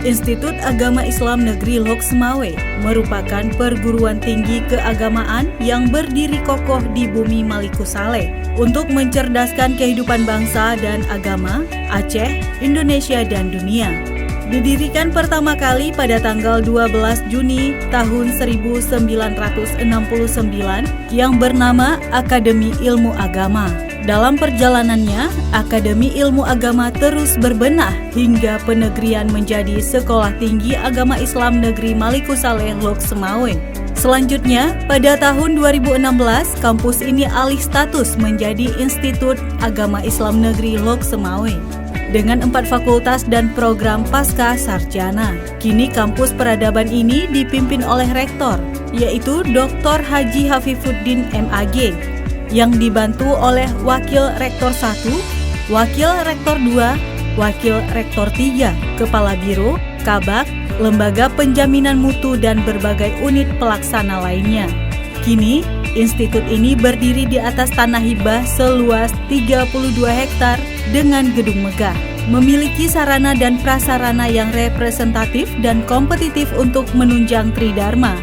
Institut Agama Islam Negeri Lok Semawe merupakan perguruan tinggi keagamaan yang berdiri kokoh di bumi Maliku Saleh untuk mencerdaskan kehidupan bangsa dan agama Aceh, Indonesia, dan dunia. Didirikan pertama kali pada tanggal 12 Juni tahun 1969 yang bernama Akademi Ilmu Agama. Dalam perjalanannya, Akademi Ilmu Agama terus berbenah hingga penegrian menjadi Sekolah Tinggi Agama Islam Negeri Maliku Saleh Lok Semawe. Selanjutnya, pada tahun 2016, kampus ini alih status menjadi Institut Agama Islam Negeri Lok Semawe dengan 4 fakultas dan program pasca sarjana. Kini kampus peradaban ini dipimpin oleh rektor, yaitu Dr. Haji Hafifuddin MAG, yang dibantu oleh Wakil Rektor 1, Wakil Rektor 2, Wakil Rektor 3, Kepala Biro, Kabak, Lembaga Penjaminan Mutu, dan berbagai unit pelaksana lainnya. Kini, institut ini berdiri di atas tanah hibah seluas 32 hektar dengan gedung megah, memiliki sarana dan prasarana yang representatif dan kompetitif untuk menunjang Tridharma,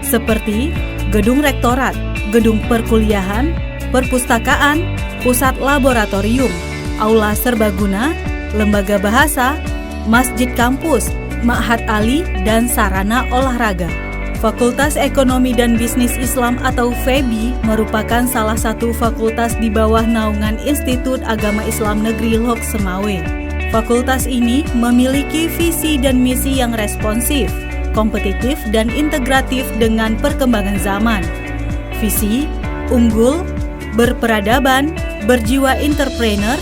seperti gedung rektorat, gedung perkuliahan, perpustakaan, pusat laboratorium, aula serbaguna, lembaga bahasa, masjid kampus, ma'had ali, dan sarana olahraga. Fakultas Ekonomi dan Bisnis Islam atau FEBI merupakan salah satu fakultas di bawah naungan Institut Agama Islam Negeri Lok Semawe. Fakultas ini memiliki visi dan misi yang responsif, kompetitif, dan integratif dengan perkembangan zaman. Visi, unggul, berperadaban, berjiwa entrepreneur,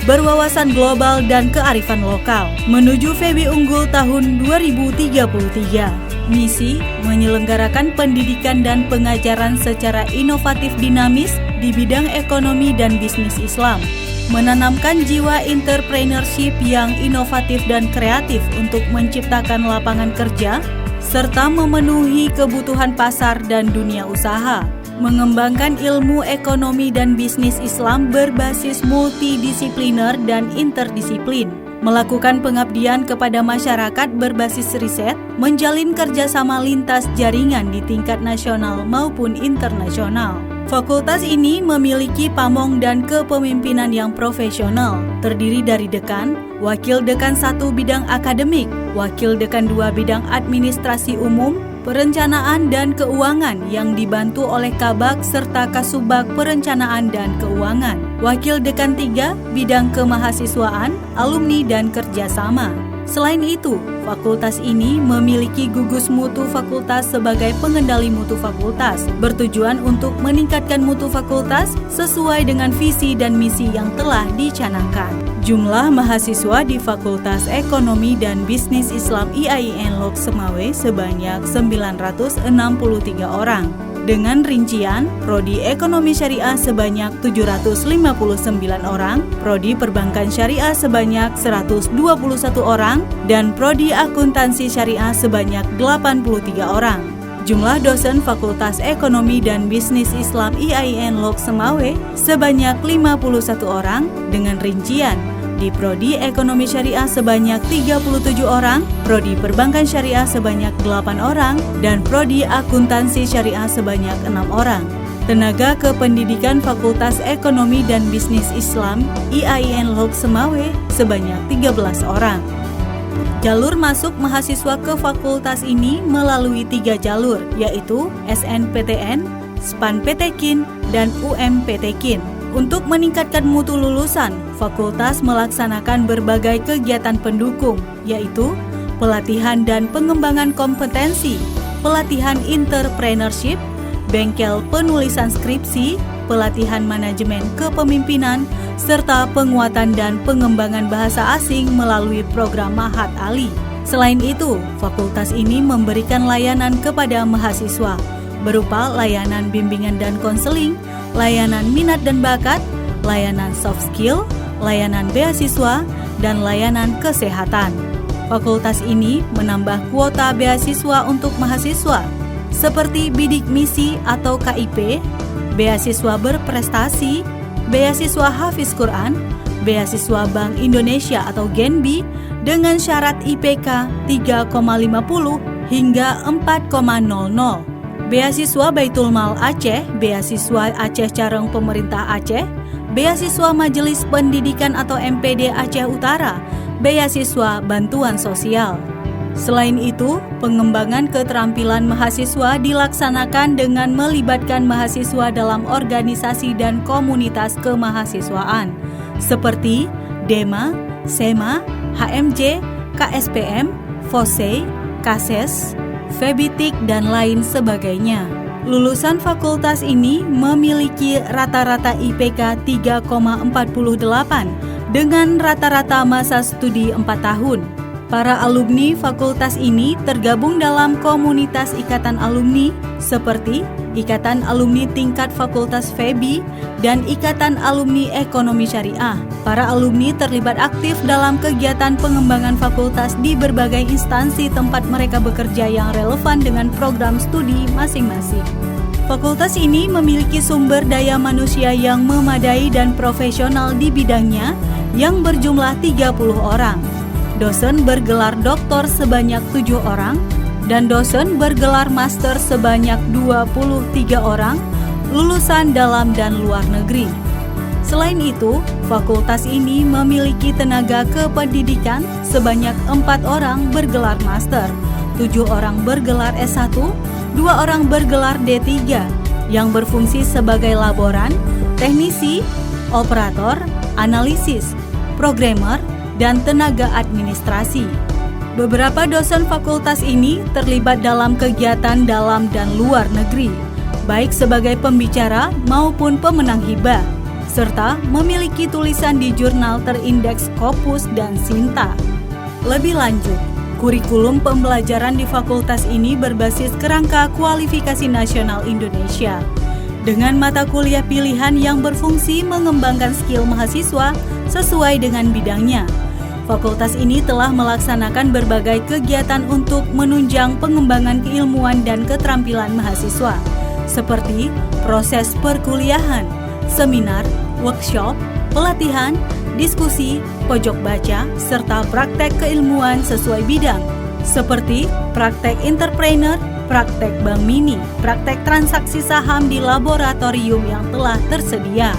berwawasan global, dan kearifan lokal. Menuju FEBI Unggul tahun 2033. Misi, menyelenggarakan pendidikan dan pengajaran secara inovatif dinamis di bidang ekonomi dan bisnis Islam. Menanamkan jiwa entrepreneurship yang inovatif dan kreatif untuk menciptakan lapangan kerja, serta memenuhi kebutuhan pasar dan dunia usaha. Mengembangkan ilmu ekonomi dan bisnis Islam berbasis multidisipliner dan interdisiplin. Melakukan pengabdian kepada masyarakat berbasis riset, menjalin kerjasama lintas jaringan di tingkat nasional maupun internasional. Fakultas ini memiliki pamong dan kepemimpinan yang profesional, terdiri dari dekan, wakil dekan 1 bidang akademik, wakil dekan 2 bidang administrasi umum, perencanaan dan keuangan yang dibantu oleh Kabak serta Kasubag Perencanaan dan Keuangan. Wakil Dekan 3, bidang kemahasiswaan, alumni dan kerjasama. Selain itu, fakultas ini memiliki gugus mutu fakultas sebagai pengendali mutu fakultas, bertujuan untuk meningkatkan mutu fakultas sesuai dengan visi dan misi yang telah dicanangkan. Jumlah mahasiswa di Fakultas Ekonomi dan Bisnis Islam IAIN Lok Semawe sebanyak 963 orang. Dengan rincian, Prodi Ekonomi Syariah sebanyak 759 orang, Prodi Perbankan Syariah sebanyak 121 orang, dan Prodi Akuntansi Syariah sebanyak 83 orang. Jumlah dosen Fakultas Ekonomi dan Bisnis Islam IAIN Lok Semawe sebanyak 51 orang, dengan rincian di Prodi Ekonomi Syariah sebanyak 37 orang, Prodi Perbankan Syariah sebanyak 8 orang, dan Prodi Akuntansi Syariah sebanyak 6 orang. Tenaga kependidikan Fakultas Ekonomi dan Bisnis Islam IAIN Lok Semawe sebanyak 13 orang. Jalur masuk mahasiswa ke fakultas ini melalui 3 jalur, yaitu SNPTN, SPAN-PTKIN, dan UM-PTKIN. Untuk meningkatkan mutu lulusan, fakultas melaksanakan berbagai kegiatan pendukung, yaitu pelatihan dan pengembangan kompetensi, pelatihan entrepreneurship, bengkel penulisan skripsi, pelatihan manajemen kepemimpinan, serta penguatan dan pengembangan bahasa asing melalui program Ma'had Ali. Selain itu, fakultas ini memberikan layanan kepada mahasiswa, berupa layanan bimbingan dan konseling, layanan minat dan bakat, layanan soft skill, layanan beasiswa, dan layanan kesehatan. Fakultas ini menambah kuota beasiswa untuk mahasiswa, seperti bidik misi atau KIP, beasiswa berprestasi, beasiswa Hafiz Quran, beasiswa Bank Indonesia atau GENBI dengan syarat IPK 3,50 hingga 4,00. Beasiswa Baitul Mal Aceh, beasiswa Aceh Careng Pemerintah Aceh, beasiswa Majelis Pendidikan atau MPD Aceh Utara, beasiswa bantuan sosial. Selain itu, pengembangan keterampilan mahasiswa dilaksanakan dengan melibatkan mahasiswa dalam organisasi dan komunitas kemahasiswaan seperti DEMA, SEMA, HMJ, KSPM, FOSE, KASES, Febitik, dan lain sebagainya. Lulusan fakultas ini memiliki rata-rata IPK 3,48 dengan rata-rata masa studi 4 tahun. Para alumni fakultas ini tergabung dalam komunitas ikatan alumni seperti Ikatan Alumni Tingkat Fakultas FEBI dan Ikatan Alumni Ekonomi Syariah. Para alumni terlibat aktif dalam kegiatan pengembangan fakultas di berbagai instansi tempat mereka bekerja yang relevan dengan program studi masing-masing. Fakultas ini memiliki sumber daya manusia yang memadai dan profesional di bidangnya yang berjumlah 30 orang. Dosen bergelar doktor sebanyak 7 orang, dan dosen bergelar master sebanyak 23 orang, lulusan dalam dan luar negeri. Selain itu, fakultas ini memiliki tenaga kependidikan sebanyak 4 orang bergelar master, 7 orang bergelar S1, 2 orang bergelar D3, yang berfungsi sebagai laboran, teknisi, operator, analisis, programmer, dan tenaga administrasi. Beberapa dosen fakultas ini terlibat dalam kegiatan dalam dan luar negeri, baik sebagai pembicara maupun pemenang hibah, serta memiliki tulisan di jurnal terindeks Scopus dan Sinta. Lebih lanjut, kurikulum pembelajaran di fakultas ini berbasis kerangka kualifikasi nasional Indonesia, dengan mata kuliah pilihan yang berfungsi mengembangkan skill mahasiswa sesuai dengan bidangnya. Fakultas ini telah melaksanakan berbagai kegiatan untuk menunjang pengembangan keilmuan dan keterampilan mahasiswa, seperti proses perkuliahan, seminar, workshop, pelatihan, diskusi, pojok baca, serta praktek keilmuan sesuai bidang, seperti praktek entrepreneur, praktek bank mini, praktek transaksi saham di laboratorium yang telah tersedia.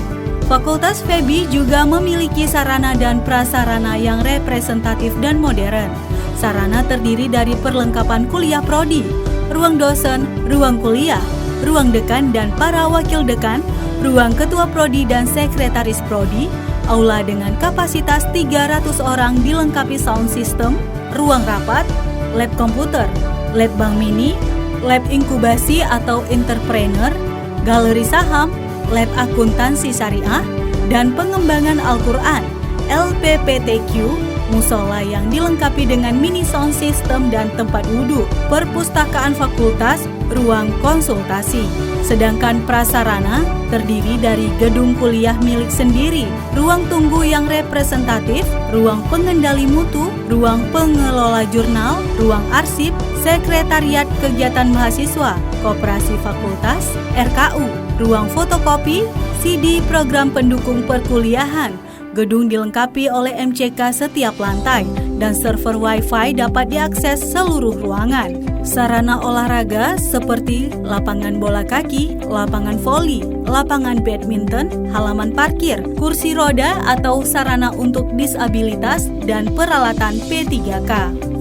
Fakultas FEBI juga memiliki sarana dan prasarana yang representatif dan modern. Sarana terdiri dari perlengkapan kuliah prodi, ruang dosen, ruang kuliah, ruang dekan dan para wakil dekan, ruang ketua prodi dan sekretaris prodi, aula dengan kapasitas 300 orang dilengkapi sound system, ruang rapat, lab komputer, lab bank mini, lab inkubasi atau entrepreneur, galeri saham, lab akuntansi syariah, dan pengembangan Al-Quran, LPPTQ, musola yang dilengkapi dengan mini sound system dan tempat wudhu, perpustakaan fakultas, ruang konsultasi. Sedangkan prasarana terdiri dari gedung kuliah milik sendiri, ruang tunggu yang representatif, ruang pengendali mutu, ruang pengelola jurnal, ruang arsip, sekretariat kegiatan mahasiswa, koperasi fakultas, RKU, ruang fotokopi, CD program pendukung perkuliahan. Gedung dilengkapi oleh MCK setiap lantai dan server Wi-Fi dapat diakses seluruh ruangan. Sarana olahraga seperti lapangan bola kaki, lapangan voli, lapangan badminton, halaman parkir, kursi roda atau sarana untuk disabilitas, dan peralatan P3K.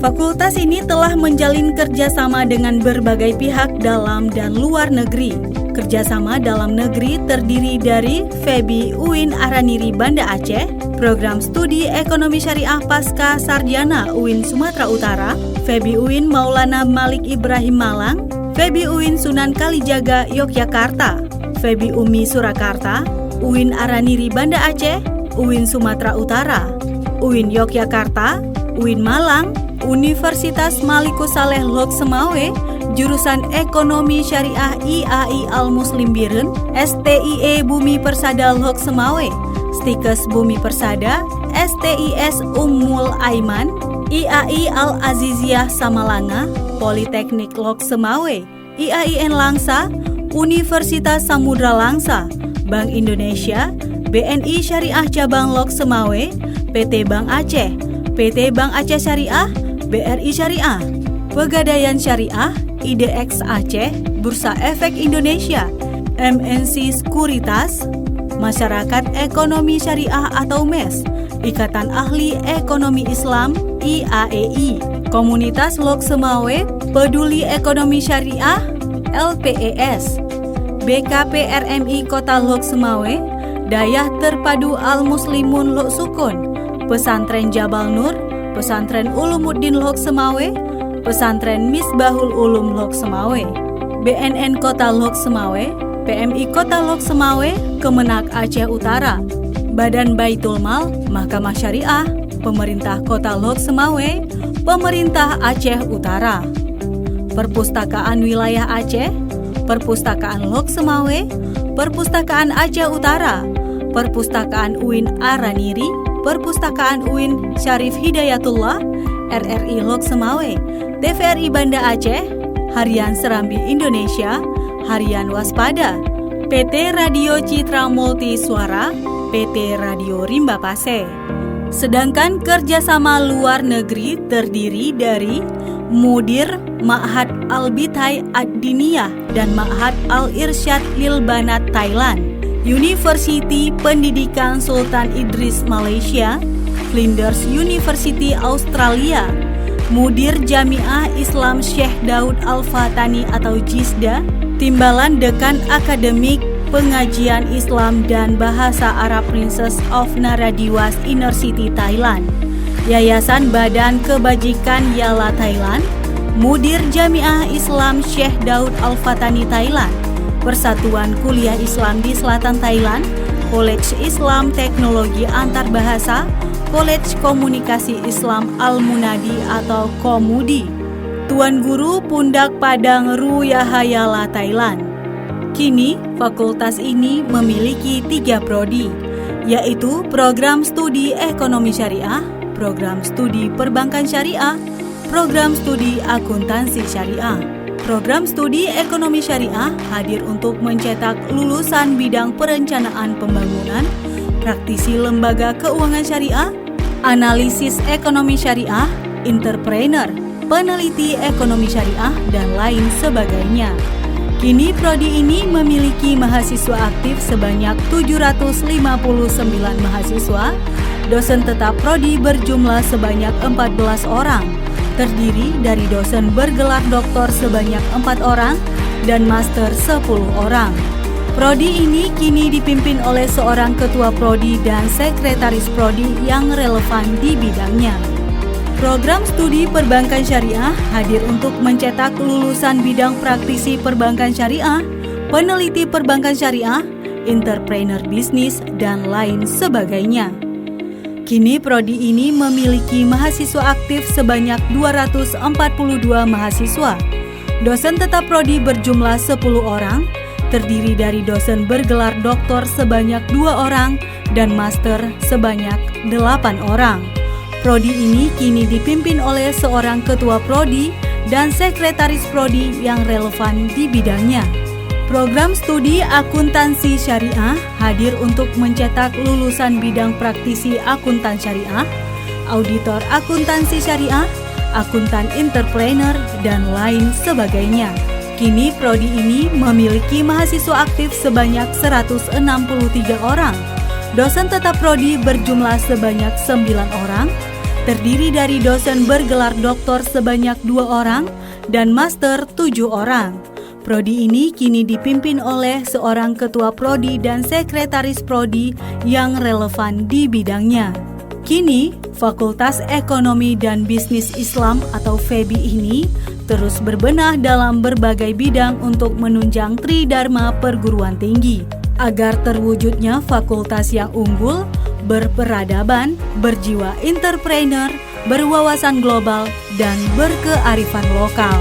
Fakultas ini telah menjalin kerjasama dengan berbagai pihak dalam dan luar negeri. Kerjasama dalam negeri terdiri dari FEBI UIN Araniri Banda Aceh, Program Studi Ekonomi Syariah Pasca Sarjana UIN Sumatera Utara, FEBI UIN Maulana Malik Ibrahim Malang, FEBI UIN Sunan Kalijaga Yogyakarta, FEBI UMI Surakarta, UIN Araniri Banda Aceh, UIN Sumatera Utara, UIN Yogyakarta, UIN Malang, Universitas Maliku Saleh Lok Semawe, Jurusan Ekonomi Syariah IAI Al-Muslim Biren, STIE Bumi Persada Lok Semawe, Stikes Bumi Persada, STIS Ummul Aiman, IAI Al-Aziziyah Samalanga, Politeknik Lok Semawe, IAIN Langsa, Universitas Samudra Langsa, Bank Indonesia, BNI Syariah Cabang Lok Semawe, PT Bank Aceh, PT Bank Aceh Syariah, BRI Syariah, Pegadaian Syariah, IDX Aceh, Bursa Efek Indonesia, MNC Sekuritas, Masyarakat Ekonomi Syariah atau MES, Ikatan Ahli Ekonomi Islam IAEI, Komunitas Lok Semawe, Peduli Ekonomi Syariah LPES, BKPRMI Kota Lok Semawe, Dayah Terpadu Al-Muslimun Lok Sukun, Pesantren Jabal Nur, Pesantren Ulumuddin Lok Semawe, Pesantren Misbahul Ulum Lok Semawe, BNN Kota Lok Semawe, PMI Kota Lok Semawe, Kemenak Aceh Utara, Badan Baitul Mal, Mahkamah Syariah, Pemerintah Kota Lok Semawe, Pemerintah Aceh Utara, Perpustakaan Wilayah Aceh, Perpustakaan Lok Semawe, Perpustakaan Aceh Utara, Perpustakaan UIN Araniri, Perpustakaan UIN Syarif Hidayatullah, RRI Lok Semawe, TVRI Banda Aceh, Harian Serambi Indonesia, Harian Waspada, PT Radio Citra Multi Suara, PT Radio Rimba Pase. Sedangkan kerjasama luar negeri terdiri dari Mudir Ma'had Al-Bithai Ad-Diniyah dan Ma'had Al-Irsyad Lil Banat Thailand, University Pendidikan Sultan Idris Malaysia, Flinders University Australia, Mudir Jamiah Islam Syekh Daud Al-Fatani atau JISDA, Timbalan Dekan Akademik Pengajian Islam dan Bahasa Arab Princess of Naradiwas Inner City Thailand, Yayasan Badan Kebajikan Yala Thailand, Mudir Jamiah Islam Syekh Daud Al-Fatani Thailand, Persatuan Kuliah Islam di Selatan Thailand, College Islam Teknologi Antarbahasa, College Komunikasi Islam Al-Munadi atau Komudi, Tuan Guru Pundak Padang Ruyahayala Thailand. Kini, fakultas ini memiliki 3 prodi, yaitu Program Studi Ekonomi Syariah, Program Studi Perbankan Syariah, Program Studi Akuntansi Syariah. Program Studi Ekonomi Syariah hadir untuk mencetak lulusan bidang perencanaan pembangunan, praktisi lembaga keuangan syariah, analisis ekonomi syariah, entrepreneur, peneliti ekonomi syariah, dan lain sebagainya. Kini prodi ini memiliki mahasiswa aktif sebanyak 759 mahasiswa, dosen tetap prodi berjumlah sebanyak 14 orang, terdiri dari dosen bergelar doktor sebanyak 4 orang dan master 10 orang. Prodi ini kini dipimpin oleh seorang ketua prodi dan sekretaris prodi yang relevan di bidangnya. Program studi perbankan syariah hadir untuk mencetak lulusan bidang praktisi perbankan syariah, peneliti perbankan syariah, entrepreneur bisnis, dan lain sebagainya. Kini prodi ini memiliki mahasiswa aktif sebanyak 242 mahasiswa. Dosen tetap prodi berjumlah 10 orang, terdiri dari dosen bergelar doktor sebanyak 2 orang dan master sebanyak 8 orang. Prodi ini kini dipimpin oleh seorang ketua prodi dan sekretaris prodi yang relevan di bidangnya. Program studi akuntansi syariah hadir untuk mencetak lulusan bidang praktisi akuntan syariah, auditor akuntansi syariah, akuntan entrepreneur, dan lain sebagainya. Kini prodi ini memiliki mahasiswa aktif sebanyak 163 orang. Dosen tetap prodi berjumlah sebanyak 9 orang, terdiri dari dosen bergelar doktor sebanyak 2 orang dan master 7 orang. Prodi ini kini dipimpin oleh seorang ketua prodi dan sekretaris prodi yang relevan di bidangnya. Kini, Fakultas Ekonomi dan Bisnis Islam atau FEBI ini terus berbenah dalam berbagai bidang untuk menunjang tridharma perguruan tinggi, agar terwujudnya fakultas yang unggul, berperadaban, berjiwa entrepreneur, berwawasan global, dan berkearifan lokal.